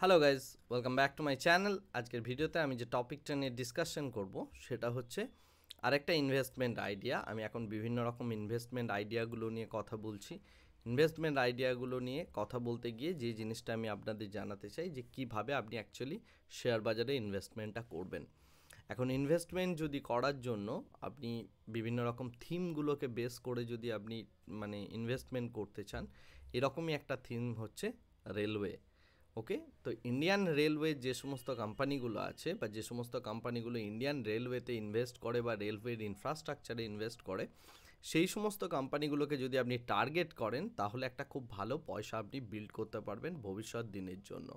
Hello guys, welcome back to my channel. আজকের ভিডিওতে আমি যে টপিকটা নিয়ে ডিসকাশন করব সেটা হচ্ছে আরেকটা ইনভেস্টমেন্ট আইডিয়া। আমি এখন বিভিন্ন রকম ইনভেস্টমেন্ট আইডিয়াগুলো নিয়ে কথা বলছি। ইনভেস্টমেন্ট আইডিয়াগুলো নিয়ে কথা বলতে গিয়ে যে জিনিসটা আমি আপনাদের জানাতে চাই যে কিভাবে আপনি অ্যাকচুয়ালি শেয়ার বাজারে ইনভেস্টমেন্টটা করবেন। এখন ইনভেস্টমেন্ট যদি করার জন্য আপনি বিভিন্ন রকম থিমগুলোকে বেস করে যদি আপনি ইনভেস্টমেন্ট করতে চান, এরকমই একটা থিম হচ্ছে রেলওয়ে। ওকে, তো ইন্ডিয়ান রেলওয়ে যে সমস্ত কোম্পানিগুলো আছে বা যে সমস্ত কোম্পানিগুলো ইন্ডিয়ান রেলওয়েতে ইনভেস্ট করে বা রেলওয়ের ইনফ্রাস্ট্রাকচারে ইনভেস্ট করে, সেই সমস্ত কোম্পানিগুলোকে যদি আপনি টার্গেট করেন তাহলে একটা খুব ভালো পয়সা আপনি বিল্ড করতে পারবেন ভবিষ্যৎ দিনের জন্য।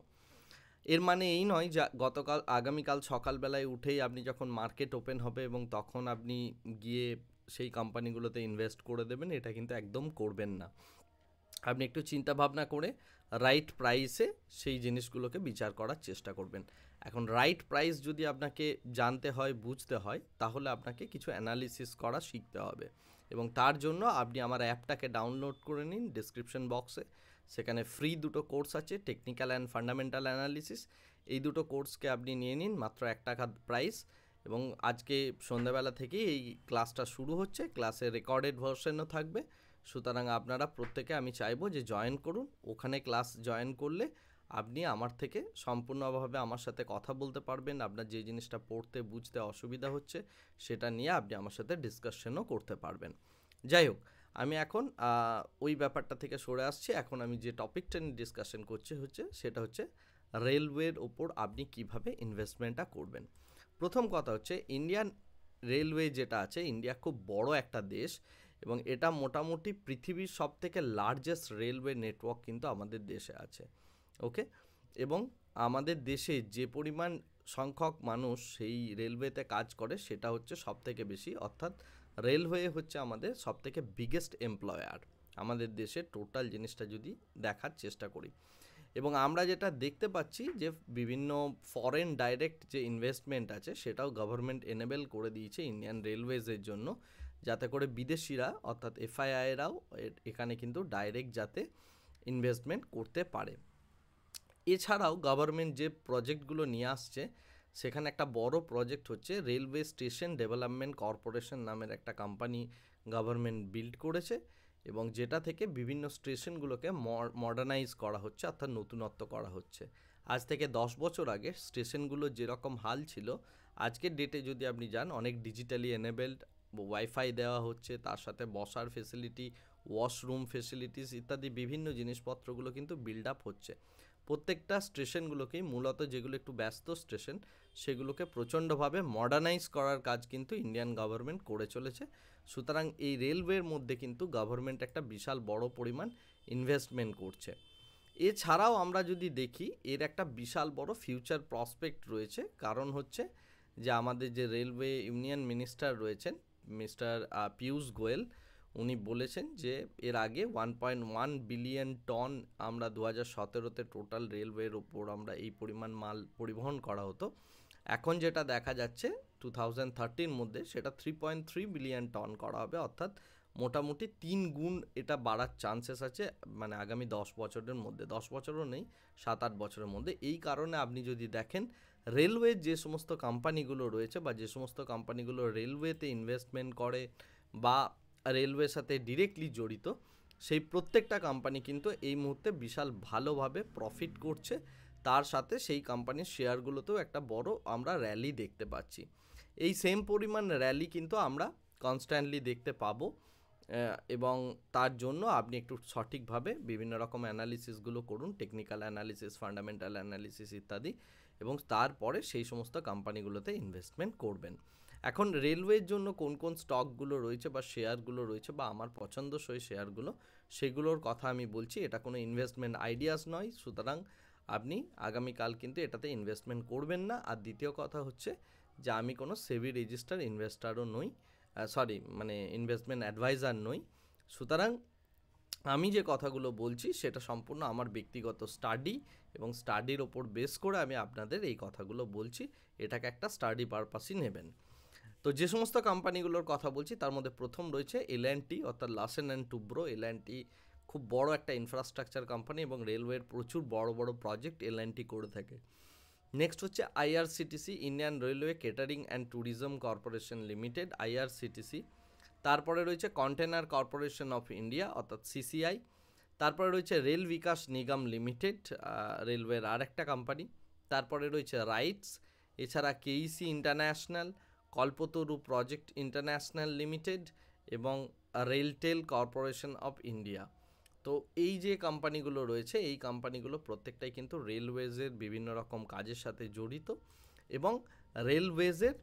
এর মানে এই নয় যে আগামীকাল সকালবেলায় উঠেই আপনি যখন মার্কেট ওপেন হবে এবং তখন আপনি গিয়ে সেই কোম্পানিগুলোতে ইনভেস্ট করে দেবেন, এটা কিন্তু একদম করবেন না। আপনি একটু চিন্তা ভাবনা করে রাইট প্রাইসে সেই জিনিসগুলোকে বিচার করার চেষ্টা করবেন। এখন রাইট প্রাইস যদি আপনাকে জানতে হয়, বুঝতে হয়, তাহলে আপনাকে কিছু অ্যানালিসিস করা শিখতে হবে এবং তার জন্য আপনি আমার অ্যাপটাকে ডাউনলোড করে নিন ডেসক্রিপশন বক্সে। সেখানে ফ্রি দুটো কোর্স আছে, টেকনিক্যাল অ্যান্ড ফান্ডামেন্টাল অ্যানালিসিস। এই দুটো কোর্সকে আপনি নিয়ে নিন, মাত্র ৳1 প্রাইস। এবং আজকে সন্ধ্যাবেলা থেকেই এই ক্লাসটা শুরু হচ্ছে, ক্লাসে রেকর্ডেড ভার্সনও থাকবে। সুতরাং আপনারা প্রত্যেকে আমি চাইবো যে জয়েন করুন। ওখানে ক্লাস জয়েন করলে আপনি আমার থেকে সম্পূর্ণভাবে আমার সাথে কথা বলতে পারবেন। আপনার যে জিনিসটা পড়তে বুঝতে অসুবিধা হচ্ছে সেটা নিয়ে আপনি আমার সাথে ডিসকাশনও করতে পারবেন। যাই হোক, আমি এখন ওই ব্যাপারটা থেকে সরে আসছি। এখন আমি যে টপিকটা নিয়ে ডিসকাশন করছি সেটা হচ্ছে রেলওয়ের ওপর আপনি কিভাবে ইনভেস্টমেন্টটা করবেন। প্রথম কথা হচ্ছে ইন্ডিয়ান রেলওয়ে যেটা আছে, ইন্ডিয়া খুব বড় একটা দেশ এবং এটা মোটামুটি পৃথিবীর সবথেকে লার্জেস্ট রেলওয়ে নেটওয়ার্ক কিন্তু আমাদের দেশে আছে। ওকে, এবং আমাদের দেশে যে পরিমাণ সংখ্যক মানুষ সেই রেলওয়েতে কাজ করে সেটা হচ্ছে সবথেকে বেশি, অর্থাৎ রেলওয়ে হচ্ছে আমাদের সবথেকে বিগেস্ট এমপ্লয়ার আমাদের দেশে টোটাল জিনিসটা যদি দেখার চেষ্টা করি। এবং আমরা যেটা দেখতে পাচ্ছি যে বিভিন্ন ফরেন ডাইরেক্ট যে ইনভেস্টমেন্ট আছে সেটাও গভর্নমেন্ট এনেবেল করে দিয়েছে ইন্ডিয়ান রেলওয়েজের জন্য, যাতে করে বিদেশিরা অর্থাৎ এফআইআইরাও এখানে কিন্তু ডাইরেক্ট যাতে ইনভেস্টমেন্ট করতে পারে। এছাড়াও গভর্নমেন্ট যে প্রজেক্টগুলো নিয়ে আসছে সেখানে একটা বড় প্রজেক্ট হচ্ছে রেলওয়ে স্টেশন ডেভেলপমেন্ট কর্পোরেশন নামের একটা কোম্পানি গভর্নমেন্ট বিল্ড করেছে এবং যেটা থেকে বিভিন্ন স্টেশনগুলোকে মডার্নাইজ করা হচ্ছে, অর্থাৎ নতুনত্ব করা হচ্ছে। আজ থেকে 10 বছর আগে স্টেশনগুলো যেরকম হাল ছিল, আজকের ডেটে যদি আপনি যান অনেক ডিজিটালি এনেবেলড, ওয়াইফাই দেওয়া হচ্ছে, তার সাথে বসার ফেসিলিটি, ওয়াশরুম ফেসিলিটিস ইত্যাদি বিভিন্ন জিনিসপত্রগুলো কিন্তু বিল্ড আপ হচ্ছে। প্রত্যেকটা স্টেশনগুলোকেই মূলত যেগুলো একটু ব্যস্ত স্টেশন সেগুলোকে প্রচণ্ডভাবে মডার্নাইজ করার কাজ কিন্তু ইন্ডিয়ান গভর্নমেন্ট করে চলেছে। সুতরাং এই রেলওয়ের মধ্যে কিন্তু গভর্নমেন্ট একটা বিশাল বড় পরিমাণ ইনভেস্টমেন্ট করছে। এছাড়াও আমরা যদি দেখি এর একটা বিশাল বড় ফিউচার প্রসপেক্ট রয়েছে, কারণ হচ্ছে যে আমাদের যে রেলওয়ে ইউনিয়ন মিনিস্টার রয়েছেন মিস্টার পীয়ূষ গোয়েল, উনি বলেছেন যে এর আগে 1.1 বিলিয়ন টন আমরা 2017-তে টোটাল রেলওয়ের ওপর আমরা এই পরিমাণ মাল পরিবহন করা হতো। এখন যেটা দেখা যাচ্ছে 2030-র মধ্যে সেটা 3.3 বিলিয়ন টন করা হবে, অর্থাৎ মোটামুটি 3 গুণ এটা বাড়ার চান্সেস আছে আগামী 10 বছরের মধ্যে। 10 বছরও নেই, 7-8 বছরের মধ্যে। এই কারণে আপনি যদি দেখেন রেলওয়ের যে সমস্ত কোম্পানিগুলো রয়েছে বা যে সমস্ত কোম্পানিগুলো রেলওয়েতে ইনভেস্টমেন্ট করে বা রেলওয়ের সাথে ডিরেক্টলি জড়িত, সেই প্রত্যেকটা কোম্পানি কিন্তু এই মুহূর্তে বিশাল ভালোভাবে প্রফিট করছে। তার সাথে সেই কোম্পানির শেয়ারগুলোতেও একটা বড় আমরা র্যালি দেখতে পাচ্ছি। এই সেম পরিমাণ র্যালি কিন্তু আমরা কনস্ট্যান্টলি দেখতে পাবো এবং তার জন্য আপনি একটু সঠিকভাবে বিভিন্ন রকম অ্যানালিসিসগুলো করুন, টেকনিক্যাল অ্যানালিসিস, ফান্ডামেন্টাল অ্যানালিসিস ইত্যাদি, এবং তারপরে সেই সমস্ত কোম্পানিগুলোতে ইনভেস্টমেন্ট করবেন। এখন রেলওয়ের জন্য কোন কোন স্টকগুলো রয়েছে বা শেয়ারগুলো রয়েছে বা আমার পছন্দসই শেয়ারগুলো, সেগুলোর কথা আমি বলছি। এটা কোনো ইনভেস্টমেন্ট আইডিয়াস নয়, সুতরাং আপনি আগামীকাল কিন্তু এটাতে ইনভেস্টমেন্ট করবেন না। আর দ্বিতীয় কথা হচ্ছে যে আমি কোনো সেবি রেজিস্টার ইনভেস্টারও নই, ইনভেস্টমেন্ট অ্যাডভাইজার নই। সুতরাং আমি যে কথাগুলো বলছি সেটা সম্পূর্ণ আমার ব্যক্তিগত স্টাডি এবং স্টাডির ওপর বেস করে আমি আপনাদের এই কথাগুলো বলছি। এটাকে একটা স্টাডি পারপাসই নেবেন। তো যে সমস্ত কোম্পানিগুলোর কথা বলছি তার মধ্যে প্রথম রয়েছে এল অ্যান্ড টি, অর্থাৎ Larsen and Toubro. L and T খুব বড় একটা ইনফ্রাস্ট্রাকচার কোম্পানি এবং রেলওয়ের প্রচুর বড় বড় প্রজেক্ট এল&টি করে থাকে। নেক্সট হচ্ছে IRCTC, Indian railway catering and tourism corporation limited, IRCTC. তারপরে রয়েছে কন্টেনার কর্পোরেশন অফ ইন্ডিয়া অর্থাৎ সিসিআই। তারপরে রয়েছে রেল বিকাশ নিগম লিমিটেড, রেলওয়ের আর একটা কোম্পানি। তারপরে রয়েছে রাইটস, এছাড়া কেইসি ইন্টারন্যাশনাল, কল্পতরু প্রজেক্ট ইন্টারন্যাশনাল লিমিটেড এবং রেলটেল কর্পোরেশন অফ ইন্ডিয়া। তো এই যে কোম্পানিগুলো রয়েছে এই কোম্পানিগুলো প্রত্যেকটাই কিন্তু রেলওয়েজের বিভিন্ন রকম কাজের সাথে জড়িত এবং রেলওয়েজের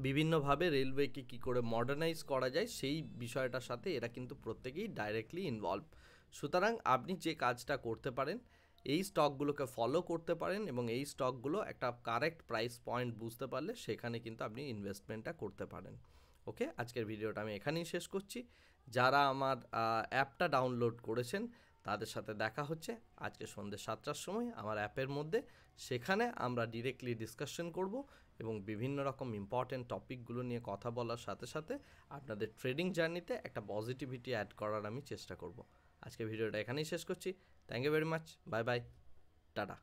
বিভিন্নভাবে রেলওয়েকে কী করে মডার্নাইজ করা যায় সেই বিষয়টার সাথে এরা কিন্তু প্রত্যেকেই ডাইরেক্টলি ইনভলভ। সুতরাং আপনি যে কাজটা করতে পারেন এই স্টকগুলোকে ফলো করতে পারেন এবং এই স্টকগুলো একটা কারেক্ট প্রাইস পয়েন্ট বুঝতে পারলে সেখানে কিন্তু আপনি ইনভেস্টমেন্টটা করতে পারেন। ওকে, আজকের ভিডিওটা আমি এখানেই শেষ করছি। যারা আমার অ্যাপটা ডাউনলোড করেছেন তাদের সাথে দেখা হচ্ছে আজকে সন্ধ্যে 7টার সময় আমার অ্যাপের মধ্যে। সেখানে আমরা ডিরেক্টলি ডিসকাশন করব এবং বিভিন্ন রকম ইম্পর্টেন্ট টপিকগুলো নিয়ে কথা বলার সাথে সাথে আপনাদের ট্রেডিং জার্নিতে একটা পজিটিভিটি অ্যাড করার আমি চেষ্টা করব। আজকে ভিডিওটা এখানেই শেষ করছি। Thank you very much, bye bye, tata.